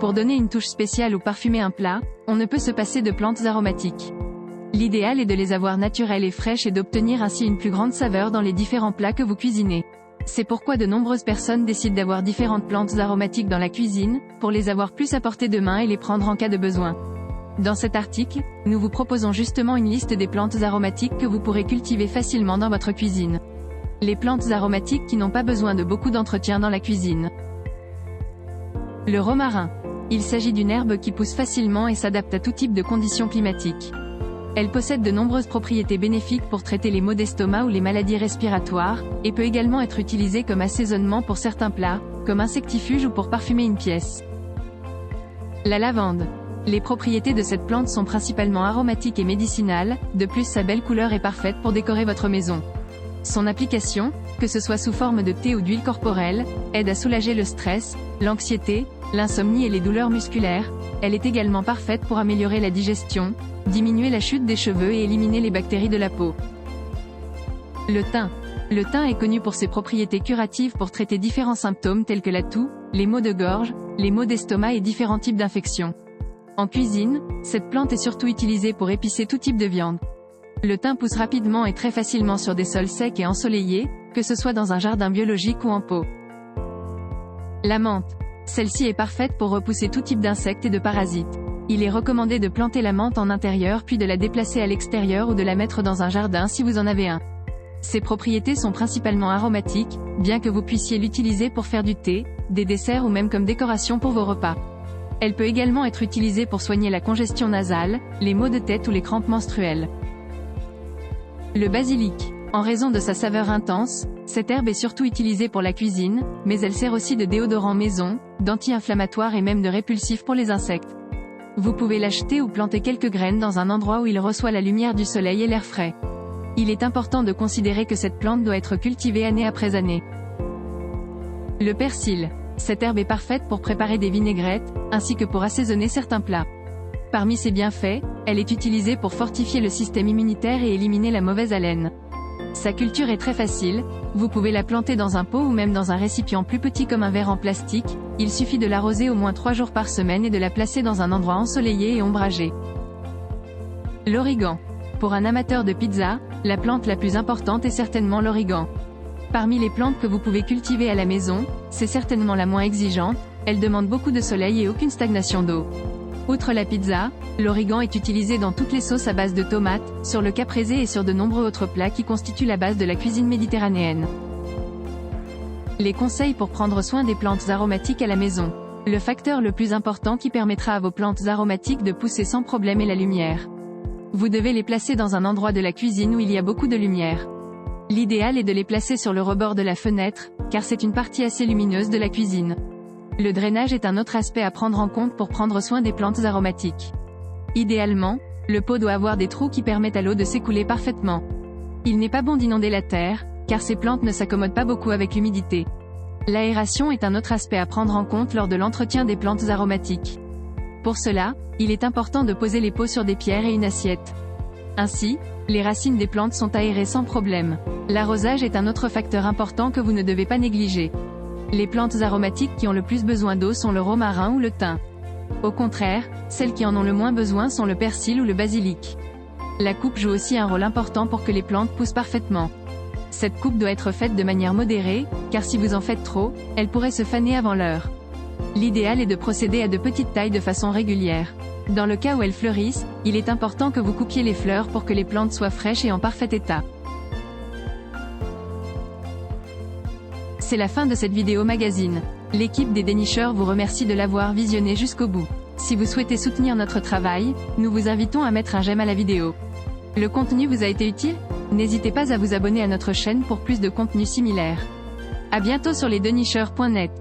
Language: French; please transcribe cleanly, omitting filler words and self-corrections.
Pour donner une touche spéciale ou parfumer un plat, on ne peut se passer de plantes aromatiques. L'idéal est de les avoir naturelles et fraîches et d'obtenir ainsi une plus grande saveur dans les différents plats que vous cuisinez. C'est pourquoi de nombreuses personnes décident d'avoir différentes plantes aromatiques dans la cuisine, pour les avoir plus à portée de main et les prendre en cas de besoin. Dans cet article, nous vous proposons justement une liste des plantes aromatiques que vous pourrez cultiver facilement dans votre cuisine. Les plantes aromatiques qui n'ont pas besoin de beaucoup d'entretien dans la cuisine. Le romarin. Il s'agit d'une herbe qui pousse facilement et s'adapte à tout type de conditions climatiques. Elle possède de nombreuses propriétés bénéfiques pour traiter les maux d'estomac ou les maladies respiratoires, et peut également être utilisée comme assaisonnement pour certains plats, comme insectifuge ou pour parfumer une pièce. La lavande. Les propriétés de cette plante sont principalement aromatiques et médicinales, de plus sa belle couleur est parfaite pour décorer votre maison. Son application, que ce soit sous forme de thé ou d'huile corporelle, aide à soulager le stress, l'anxiété, l'insomnie et les douleurs musculaires. Elle est également parfaite pour améliorer la digestion, diminuer la chute des cheveux et éliminer les bactéries de la peau. Le thym. Le thym est connu pour ses propriétés curatives pour traiter différents symptômes tels que la toux, les maux de gorge, les maux d'estomac et différents types d'infections. En cuisine, cette plante est surtout utilisée pour épicer tout type de viande. Le thym pousse rapidement et très facilement sur des sols secs et ensoleillés, que ce soit dans un jardin biologique ou en pot. La menthe. Celle-ci est parfaite pour repousser tout type d'insectes et de parasites. Il est recommandé de planter la menthe en intérieur puis de la déplacer à l'extérieur ou de la mettre dans un jardin si vous en avez un. Ses propriétés sont principalement aromatiques, bien que vous puissiez l'utiliser pour faire du thé, des desserts ou même comme décoration pour vos repas. Elle peut également être utilisée pour soigner la congestion nasale, les maux de tête ou les crampes menstruelles. Le basilic. En raison de sa saveur intense, cette herbe est surtout utilisée pour la cuisine, mais elle sert aussi de déodorant maison, d'anti-inflammatoire et même de répulsif pour les insectes. Vous pouvez l'acheter ou planter quelques graines dans un endroit où il reçoit la lumière du soleil et l'air frais. Il est important de considérer que cette plante doit être cultivée année après année. Le persil. Cette herbe est parfaite pour préparer des vinaigrettes, ainsi que pour assaisonner certains plats. Parmi ses bienfaits, elle est utilisée pour fortifier le système immunitaire et éliminer la mauvaise haleine. Sa culture est très facile, vous pouvez la planter dans un pot ou même dans un récipient plus petit comme un verre en plastique, il suffit de l'arroser au moins 3 jours par semaine et de la placer dans un endroit ensoleillé et ombragé. L'origan. Pour un amateur de pizza, la plante la plus importante est certainement l'origan. Parmi les plantes que vous pouvez cultiver à la maison, c'est certainement la moins exigeante, elle demande beaucoup de soleil et aucune stagnation d'eau. Outre la pizza, l'origan est utilisé dans toutes les sauces à base de tomates, sur le caprese et sur de nombreux autres plats qui constituent la base de la cuisine méditerranéenne. Les conseils pour prendre soin des plantes aromatiques à la maison. Le facteur le plus important qui permettra à vos plantes aromatiques de pousser sans problème est la lumière. Vous devez les placer dans un endroit de la cuisine où il y a beaucoup de lumière. L'idéal est de les placer sur le rebord de la fenêtre, car c'est une partie assez lumineuse de la cuisine. Le drainage est un autre aspect à prendre en compte pour prendre soin des plantes aromatiques. Idéalement, le pot doit avoir des trous qui permettent à l'eau de s'écouler parfaitement. Il n'est pas bon d'inonder la terre, car ces plantes ne s'accommodent pas beaucoup avec l'humidité. L'aération est un autre aspect à prendre en compte lors de l'entretien des plantes aromatiques. Pour cela, il est important de poser les pots sur des pierres et une assiette. Ainsi, les racines des plantes sont aérées sans problème. L'arrosage est un autre facteur important que vous ne devez pas négliger. Les plantes aromatiques qui ont le plus besoin d'eau sont le romarin ou le thym. Au contraire, celles qui en ont le moins besoin sont le persil ou le basilic. La coupe joue aussi un rôle important pour que les plantes poussent parfaitement. Cette coupe doit être faite de manière modérée, car si vous en faites trop, elle pourrait se faner avant l'heure. L'idéal est de procéder à de petites tailles de façon régulière. Dans le cas où elles fleurissent, il est important que vous coupiez les fleurs pour que les plantes soient fraîches et en parfait état. C'est la fin de cette vidéo magazine. L'équipe des dénicheurs vous remercie de l'avoir visionné jusqu'au bout. Si vous souhaitez soutenir notre travail, nous vous invitons à mettre un j'aime à la vidéo. Le contenu vous a été utile? N'hésitez pas à vous abonner à notre chaîne pour plus de contenus similaires. À bientôt sur lesdenicheurs.net.